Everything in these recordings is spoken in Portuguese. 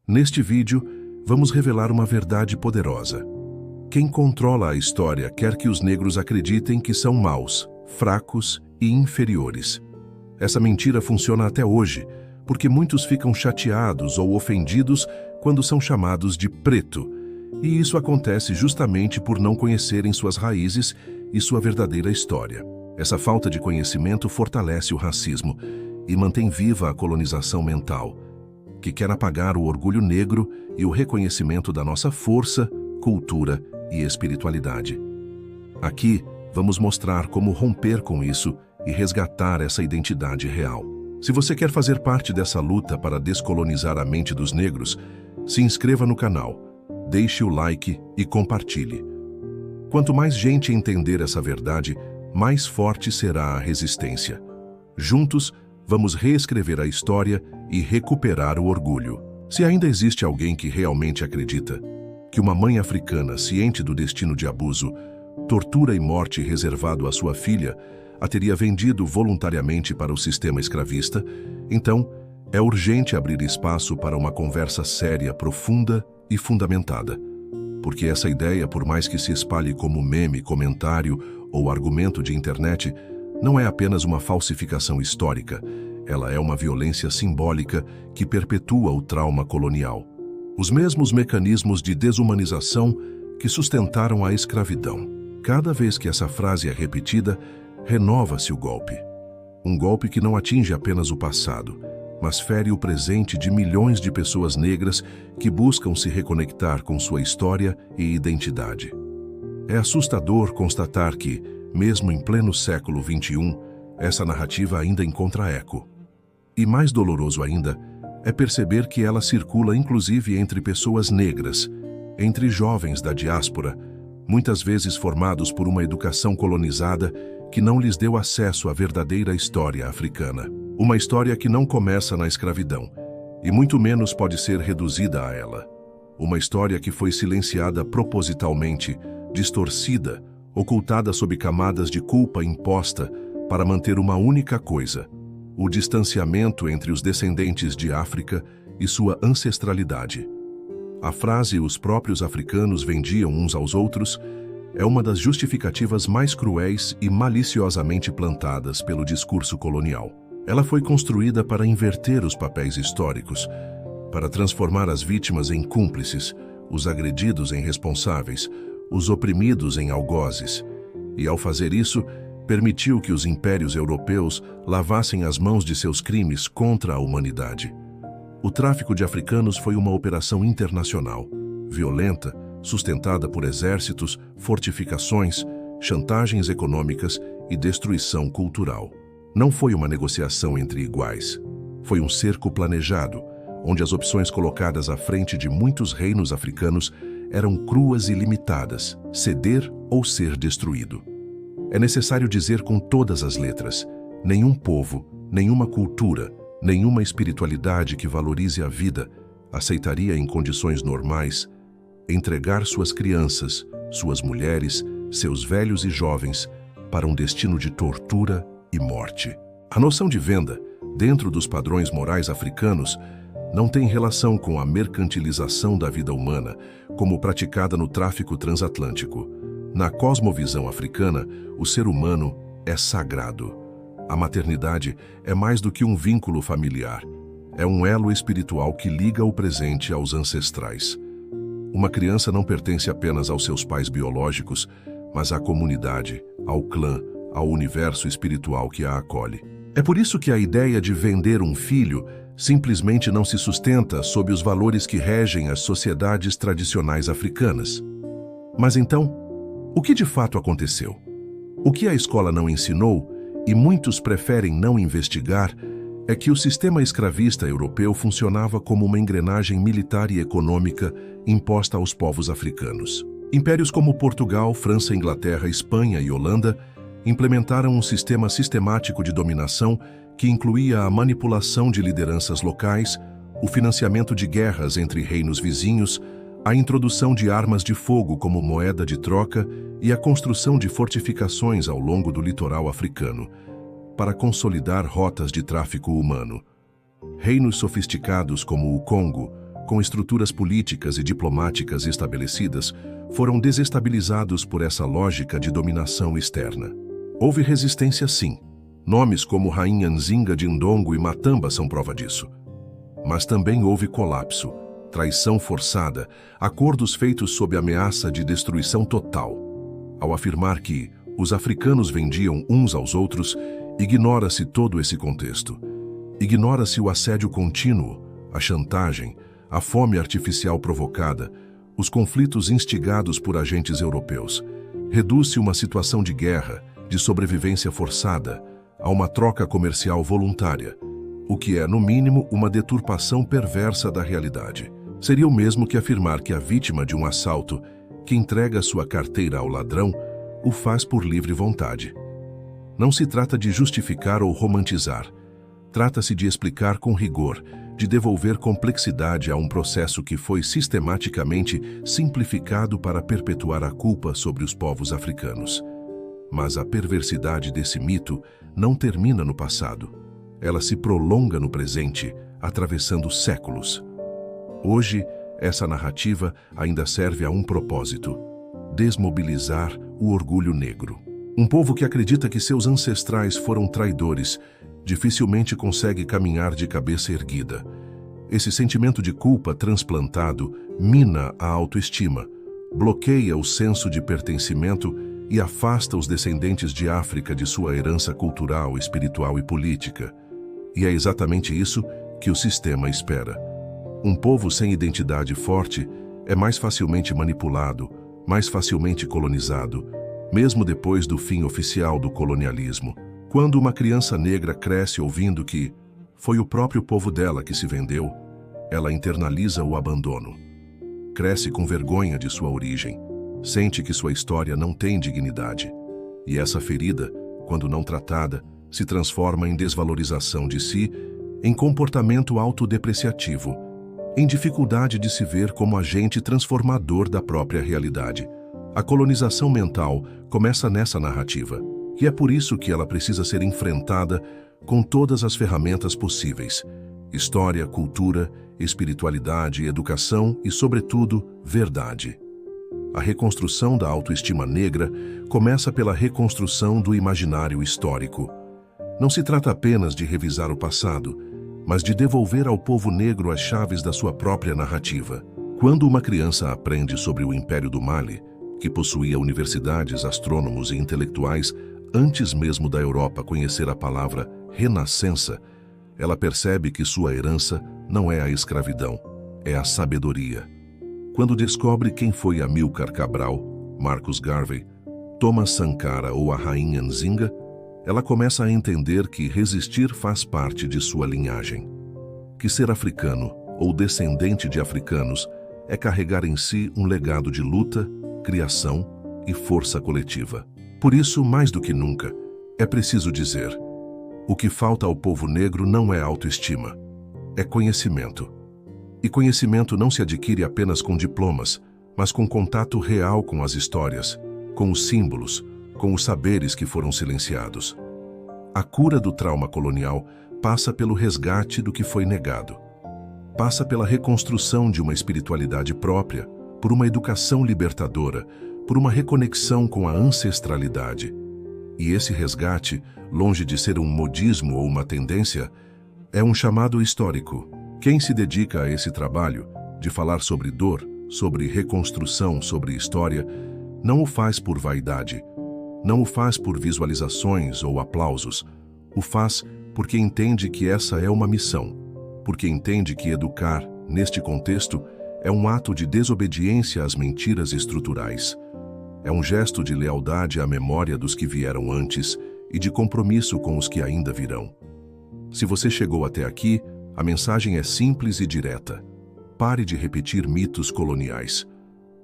Neste vídeo, vamos revelar uma verdade poderosa. Quem controla a história quer que os negros acreditem que são maus, fracos e inferiores. Essa mentira funciona até hoje, porque muitos ficam chateados ou ofendidos quando são chamados de preto. E isso acontece justamente por não conhecerem suas raízes e sua verdadeira história. Essa falta de conhecimento fortalece o racismo e mantém viva a colonização mental, que quer apagar o orgulho negro e o reconhecimento da nossa força, cultura e espiritualidade. Aqui, vamos mostrar como romper com isso e resgatar essa identidade real. Se você quer fazer parte dessa luta para descolonizar a mente dos negros, se inscreva no canal, deixe o like e compartilhe. Quanto mais gente entender essa verdade, mais forte será a resistência. Juntos, vamos reescrever a história e recuperar o orgulho. Se ainda existe alguém que realmente acredita que uma mãe africana, ciente do destino de abuso, tortura e morte reservado à sua filha, a teria vendido voluntariamente para o sistema escravista, então é urgente abrir espaço para uma conversa séria, profunda e fundamentada. Porque essa ideia, por mais que se espalhe como meme, comentário ou argumento de internet, não é apenas uma falsificação histórica, ela é uma violência simbólica que perpetua o trauma colonial. Os mesmos mecanismos de desumanização que sustentaram a escravidão. Cada vez que essa frase é repetida, renova-se o golpe. Um golpe que não atinge apenas o passado, mas fere o presente de milhões de pessoas negras que buscam se reconectar com sua história e identidade. É assustador constatar que, mesmo em pleno século XXI, essa narrativa ainda encontra eco. E mais doloroso ainda é perceber que ela circula inclusive entre pessoas negras, entre jovens da diáspora, muitas vezes formados por uma educação colonizada que não lhes deu acesso à verdadeira história africana. Uma história que não começa na escravidão, e muito menos pode ser reduzida a ela. Uma história que foi silenciada propositalmente, distorcida, ocultada sob camadas de culpa imposta para manter uma única coisa: o distanciamento entre os descendentes de África e sua ancestralidade. A frase "os próprios africanos vendiam uns aos outros" é uma das justificativas mais cruéis e maliciosamente plantadas pelo discurso colonial. Ela foi construída para inverter os papéis históricos, para transformar as vítimas em cúmplices, os agredidos em responsáveis, os oprimidos em algozes. E ao fazer isso, permitiu que os impérios europeus lavassem as mãos de seus crimes contra a humanidade. O tráfico de africanos foi uma operação internacional, violenta, sustentada por exércitos, fortificações, chantagens econômicas e destruição cultural. Não foi uma negociação entre iguais. Foi um cerco planejado, onde as opções colocadas à frente de muitos reinos africanos eram cruas e limitadas: ceder ou ser destruído. É necessário dizer com todas as letras: nenhum povo, nenhuma cultura, nenhuma espiritualidade que valorize a vida aceitaria em condições normais entregar suas crianças, suas mulheres, seus velhos e jovens para um destino de tortura e morte. A noção de venda, dentro dos padrões morais africanos, não tem relação com a mercantilização da vida humana, como praticada no tráfico transatlântico. Na cosmovisão africana, o ser humano é sagrado. A maternidade é mais do que um vínculo familiar. É um elo espiritual que liga o presente aos ancestrais. Uma criança não pertence apenas aos seus pais biológicos, mas à comunidade, ao clã, ao universo espiritual que a acolhe. É por isso que a ideia de vender um filho simplesmente não se sustenta sob os valores que regem as sociedades tradicionais africanas. Mas então, o que de fato aconteceu? O que a escola não ensinou, e muitos preferem não investigar, é que o sistema escravista europeu funcionava como uma engrenagem militar e econômica imposta aos povos africanos. Impérios como Portugal, França, Inglaterra, Espanha e Holanda implementaram um sistema sistemático de dominação que incluía a manipulação de lideranças locais, o financiamento de guerras entre reinos vizinhos, a introdução de armas de fogo como moeda de troca e a construção de fortificações ao longo do litoral africano, para consolidar rotas de tráfico humano. Reinos sofisticados como o Congo, com estruturas políticas e diplomáticas estabelecidas, foram desestabilizados por essa lógica de dominação externa. Houve resistência, sim. Nomes como Rainha Nzinga de Ndongo e Matamba são prova disso. Mas também houve colapso, traição forçada, acordos feitos sob ameaça de destruição total. Ao afirmar que os africanos vendiam uns aos outros, ignora-se todo esse contexto. Ignora-se o assédio contínuo, a chantagem, a fome artificial provocada, os conflitos instigados por agentes europeus. Reduz-se uma situação de guerra, de sobrevivência forçada, a uma troca comercial voluntária, o que é, no mínimo, uma deturpação perversa da realidade. Seria o mesmo que afirmar que a vítima de um assalto, que entrega sua carteira ao ladrão, o faz por livre vontade. Não se trata de justificar ou romantizar. Trata-se de explicar com rigor, de devolver complexidade a um processo que foi sistematicamente simplificado para perpetuar a culpa sobre os povos africanos. Mas a perversidade desse mito não termina no passado. Ela se prolonga no presente, atravessando séculos. Hoje, essa narrativa ainda serve a um propósito: desmobilizar o orgulho negro. Um povo que acredita que seus ancestrais foram traidores dificilmente consegue caminhar de cabeça erguida. Esse sentimento de culpa transplantado mina a autoestima, bloqueia o senso de pertencimento e afasta os descendentes de África de sua herança cultural, espiritual e política. E é exatamente isso que o sistema espera. Um povo sem identidade forte é mais facilmente manipulado, mais facilmente colonizado, mesmo depois do fim oficial do colonialismo. Quando uma criança negra cresce ouvindo que foi o próprio povo dela que se vendeu, ela internaliza o abandono. Cresce com vergonha de sua origem, sente que sua história não tem dignidade. E essa ferida, quando não tratada, se transforma em desvalorização de si, em comportamento autodepreciativo, em dificuldade de se ver como agente transformador da própria realidade. A colonização mental começa nessa narrativa, e é por isso que ela precisa ser enfrentada com todas as ferramentas possíveis: história, cultura, espiritualidade, educação e, sobretudo, verdade. A reconstrução da autoestima negra começa pela reconstrução do imaginário histórico. Não se trata apenas de revisar o passado, mas de devolver ao povo negro as chaves da sua própria narrativa. Quando uma criança aprende sobre o Império do Mali, que possuía universidades, astrônomos e intelectuais antes mesmo da Europa conhecer a palavra renascença, ela percebe que sua herança não é a escravidão, é a sabedoria. Quando descobre quem foi Amílcar Cabral, Marcus Garvey, Thomas Sankara ou a Rainha Nzinga, ela começa a entender que resistir faz parte de sua linhagem. Que ser africano ou descendente de africanos é carregar em si um legado de luta, criação e força coletiva. Por isso, mais do que nunca, é preciso dizer: o que falta ao povo negro não é autoestima, é conhecimento. E conhecimento não se adquire apenas com diplomas, mas com contato real com as histórias, com os símbolos, com os saberes que foram silenciados. A cura do trauma colonial passa pelo resgate do que foi negado. Passa pela reconstrução de uma espiritualidade própria, por uma educação libertadora, por uma reconexão com a ancestralidade. E esse resgate, longe de ser um modismo ou uma tendência, é um chamado histórico. Quem se dedica a esse trabalho, de falar sobre dor, sobre reconstrução, sobre história, não o faz por vaidade, não o faz por visualizações ou aplausos, o faz porque entende que essa é uma missão, porque entende que educar, neste contexto, é um ato de desobediência às mentiras estruturais. É um gesto de lealdade à memória dos que vieram antes e de compromisso com os que ainda virão. Se você chegou até aqui, a mensagem é simples e direta. Pare de repetir mitos coloniais.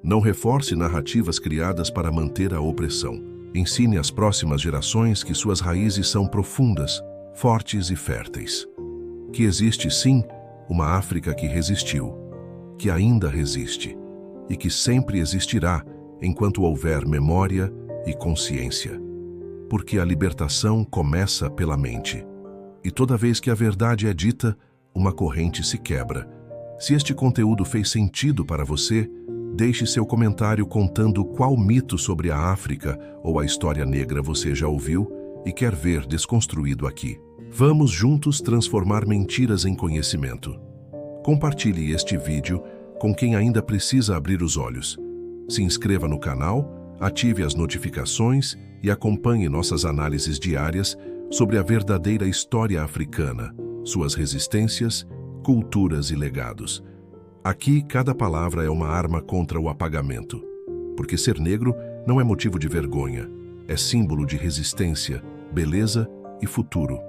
Não reforce narrativas criadas para manter a opressão. Ensine às próximas gerações que suas raízes são profundas, fortes e férteis. Que existe, sim, uma África que resistiu, que ainda resiste e que sempre existirá enquanto houver memória e consciência. Porque a libertação começa pela mente. E toda vez que a verdade é dita, uma corrente se quebra, Se este conteúdo fez sentido para você, deixe seu comentário contando qual mito sobre a África ou a história negra você já ouviu e quer ver desconstruído aqui. Vamos juntos transformar mentiras em conhecimento. Compartilhe este vídeo com quem ainda precisa abrir os olhos. Se inscreva no canal, ative as notificações e acompanhe nossas análises diárias sobre a verdadeira história africana, suas resistências, culturas e legados. Aqui, cada palavra é uma arma contra o apagamento. Porque ser negro não é motivo de vergonha, é símbolo de resistência, beleza e futuro.